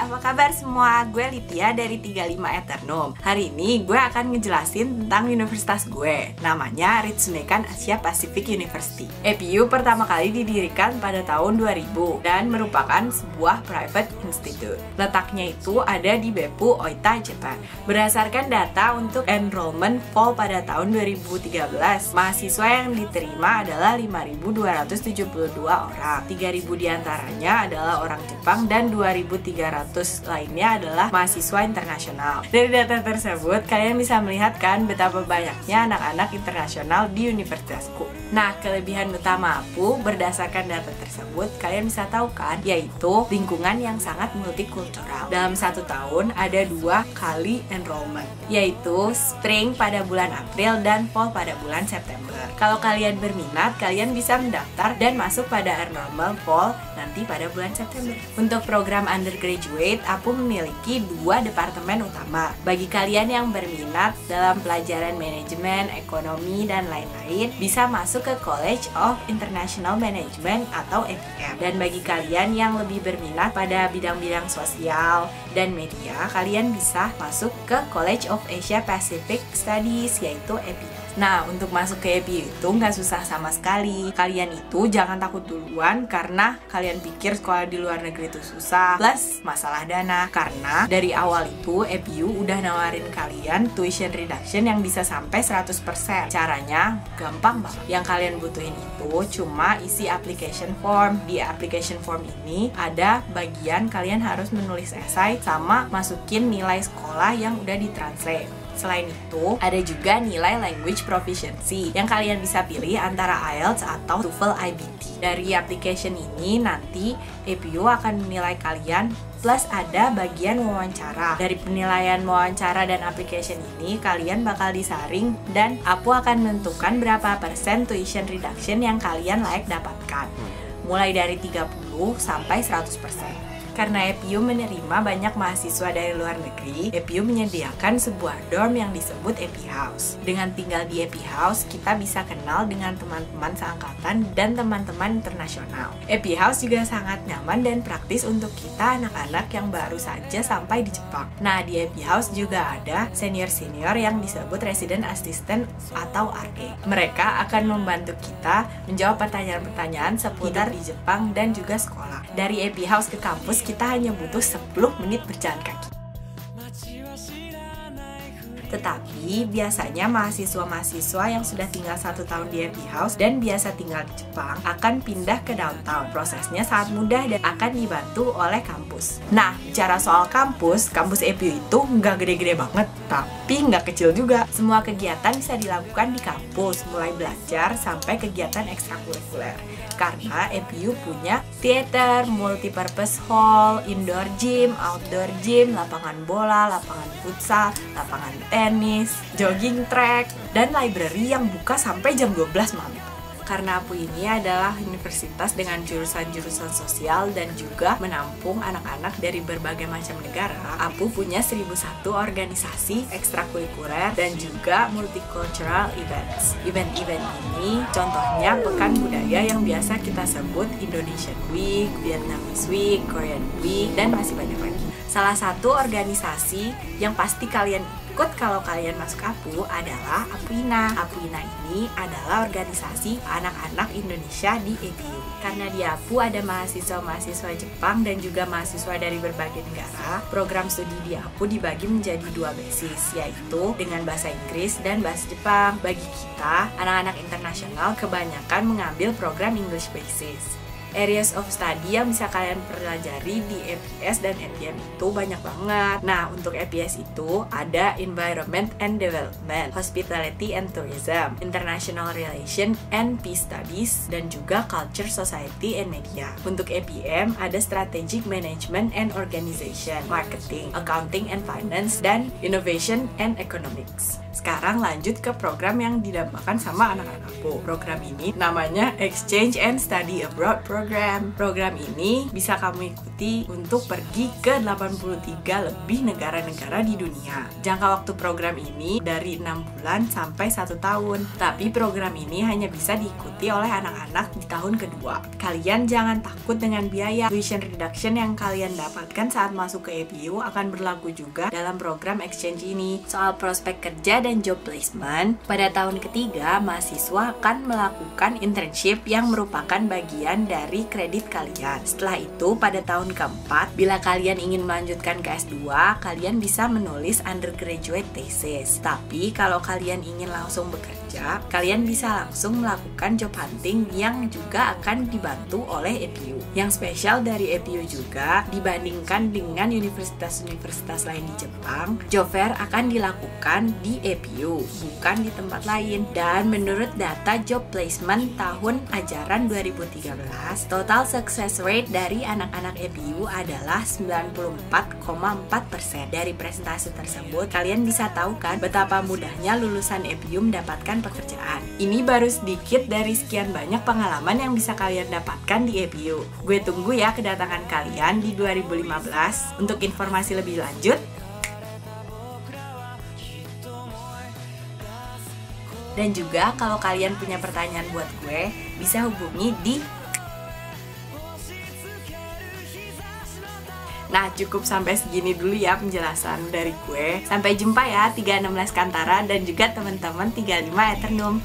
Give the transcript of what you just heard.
apa kabar semua? Gue Lydia dari 35 Eternum. Hari ini gue akan ngejelasin tentang universitas gue. Namanya Ritsumeikan Asia Pacific University. EPU pertama kali didirikan pada tahun 2000 dan merupakan sebuah private institute. Letaknya itu ada di Beppu, Oita, Jepang. Berdasarkan data untuk enrollment fall pada tahun 2013, mahasiswa yang diterima adalah 5.272 orang. 3.000 diantaranya adalah orang Jepang dan 2.300 lainnya adalah mahasiswa internasional. Dari data tersebut, kalian bisa melihat kan betapa banyaknya anak-anak internasional di universitasku. Nah, kelebihan utama APU berdasarkan data tersebut, kalian bisa tahu kan, yaitu lingkungan yang sangat multikultural. Dalam satu tahun ada 2 kali enrollment, yaitu spring pada bulan April dan fall pada bulan September. Kalau kalian berminat, kalian bisa mendaftar dan masuk pada enrollment fall nanti pada bulan September. Untuk program undergraduate, APU memiliki 2 departemen utama. Bagi kalian yang berminat dalam pelajaran manajemen, ekonomi, dan lain-lain, bisa masuk ke College of International Management atau EPM. Dan bagi kalian yang lebih berminat pada bidang-bidang sosial dan media, kalian bisa masuk ke College of Asia Pacific Studies, yaitu EPS. Nah, untuk masuk ke EPU itu nggak susah sama sekali. Kalian itu jangan takut duluan karena kalian pikir sekolah di luar negeri itu susah, plus masalah dana. Karena dari awal itu EPU udah nawarin kalian tuition reduction yang bisa sampai 100%. Caranya gampang banget. Yang kalian butuhin itu cuma isi application form. Di application form ini ada bagian kalian harus menulis esai sama masukin nilai sekolah yang udah ditranslate. Selain itu, ada juga nilai language proficiency yang kalian bisa pilih antara IELTS atau TOEFL IBT. Dari application ini nanti EPU akan menilai kalian, plus ada bagian wawancara. Dari penilaian wawancara dan application ini, kalian bakal disaring dan APU akan menentukan berapa persen tuition reduction yang kalian layak dapatkan. Mulai dari 30 sampai 100%. Karena EPU menerima banyak mahasiswa dari luar negeri, EPU menyediakan sebuah dorm yang disebut EP House. Dengan tinggal di EP House, kita bisa kenal dengan teman-teman seangkatan dan teman-teman internasional. EP House juga sangat nyaman dan praktis untuk kita anak-anak yang baru saja sampai di Jepang. Nah, di EP House juga ada senior-senior yang disebut Resident Assistant atau RA. Mereka akan membantu kita menjawab pertanyaan-pertanyaan seputar di Jepang dan juga sekolah. Dari EP House ke kampus, kita hanya butuh 10 menit berjalan kaki. Tetapi biasanya mahasiswa-mahasiswa yang sudah tinggal 1 tahun di EP House dan biasa tinggal di Jepang akan pindah ke downtown. Prosesnya sangat mudah dan akan dibantu oleh kampus. Nah, bicara soal kampus EPU itu nggak gede-gede banget, tapi nggak kecil juga. Semua kegiatan bisa dilakukan di kampus, mulai belajar sampai kegiatan ekstrakurikuler. Karena EPU punya theater, multipurpose hall, indoor gym, outdoor gym, lapangan bola, lapangan futsal, lapangan tenis, jogging track, dan library yang buka sampai jam 12 malam. Karena APU ini adalah universitas dengan jurusan-jurusan sosial dan juga menampung anak-anak dari berbagai macam negara, APU punya 1001 organisasi ekstrakurikuler dan juga multicultural events. Event-event ini contohnya Pekan Budaya yang biasa kita sebut Indonesian Week, Vietnamese Week, Korean Week, dan masih banyak lagi. Salah satu organisasi yang pasti kalian ikut kalau kalian masuk APU adalah APUINA. APUINA ini adalah organisasi anak-anak Indonesia di EPU. Karena di APU ada mahasiswa-mahasiswa Jepang dan juga mahasiswa dari berbagai negara, program studi di APU dibagi menjadi 2 basis, yaitu dengan bahasa Inggris dan bahasa Jepang. Bagi kita, anak-anak internasional kebanyakan mengambil program English basis. Areas of study yang bisa kalian pelajari di EPS dan EPM itu banyak banget. Nah, untuk EPS itu ada Environment and Development, Hospitality and Tourism, International Relation and Peace Studies, dan juga Culture, Society and Media. Untuk EPM ada Strategic Management and Organization, Marketing, Accounting and Finance, dan Innovation and Economics. Sekarang lanjut ke program yang didambakan sama anak-anak aku. Program ini namanya Exchange and Study Abroad Program. Program ini bisa kamu ikuti untuk pergi ke 83 lebih negara-negara di dunia. Jangka waktu program ini dari 6 bulan sampai 1 tahun. Tapi program ini hanya bisa diikuti oleh anak-anak di tahun kedua. Kalian jangan takut dengan biaya. Tuition reduction yang kalian dapatkan saat masuk ke APU akan berlaku juga dalam program exchange ini. Soal prospek kerja dan job placement, pada tahun ketiga, mahasiswa akan melakukan internship yang merupakan bagian dari kredit kalian. Setelah itu, pada tahun keempat, bila kalian ingin melanjutkan ke S2, kalian bisa menulis undergraduate thesis. Tapi, kalau kalian ingin langsung bekerja, kalian bisa langsung melakukan job hunting yang juga akan dibantu oleh APU. Yang spesial dari APU juga, dibandingkan dengan universitas-universitas lain di Jepang, job fair akan dilakukan di APU, bukan di tempat lain. Dan menurut data job placement tahun ajaran 2013, total success rate dari anak-anak APU adalah 94,4%. Dari presentasi tersebut, kalian bisa tahu kan betapa mudahnya lulusan APU mendapatkan pekerjaan. Ini baru sedikit dari sekian banyak pengalaman yang bisa kalian dapatkan di APU. Gue tunggu ya kedatangan kalian di 2015. Untuk informasi lebih lanjut, dan juga kalau kalian punya pertanyaan buat gue, bisa hubungi di... Nah, cukup sampai segini dulu ya penjelasan dari gue. Sampai jumpa ya 316 Kantara dan juga teman-teman 35 Eternum.